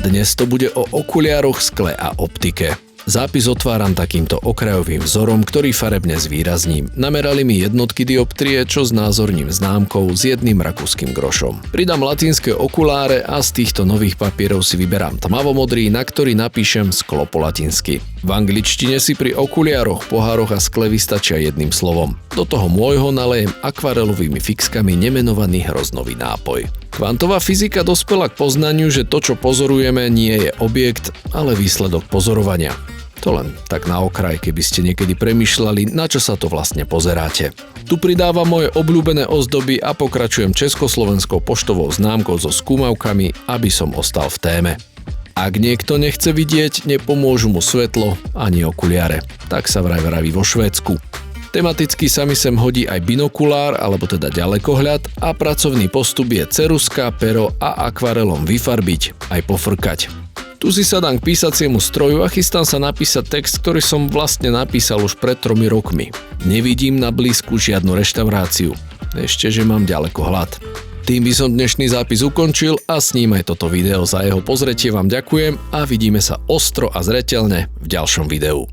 Dnes to bude o okuliároch, skle a optike. Zápis otváram takýmto okrajovým vzorom, ktorý farebne zvýrazním. Namerali mi jednotky dioptrie, čo znázorním známkou s jedným rakúskym grošom. Pridám latinské okuláre a z týchto nových papierov si vyberám tmavomodrý, na ktorý napíšem sklo po latinsky. V angličtine si pri okuliároch, pohároch a skle vystačia jedným slovom. Do toho môjho nalejem akvarelovými fixkami nemenovaný hroznový nápoj. Kvantová fyzika dospela k poznaniu, že to, čo pozorujeme, nie je objekt, ale výsledok pozorovania. To len tak na okraj, keby ste niekedy premýšľali, na čo sa to vlastne pozeráte. Tu pridávam moje obľúbené ozdoby a pokračujem československou poštovou známkou so skúmavkami, aby som ostal v téme. Ak niekto nechce vidieť, nepomôžu mu svetlo ani okuliare. Tak sa vraj vraví vo Švédsku. Tematicky sa mi sem hodí aj binokulár, alebo teda ďalekohľad a pracovný postup je ceruska, pero a akvarelom vyfarbiť, aj pofrkať. Tu si sadám k písaciemu stroju a chystám sa napísať text, ktorý som vlastne napísal už pred 3 rokmi. Nevidím na blízku žiadnu reštauráciu. Ešte, že mám ďalekohľad. Tým by som dnešný zápis ukončil a s ním aj toto video. Za jeho pozretie vám ďakujem a vidíme sa ostro a zreteľne v ďalšom videu.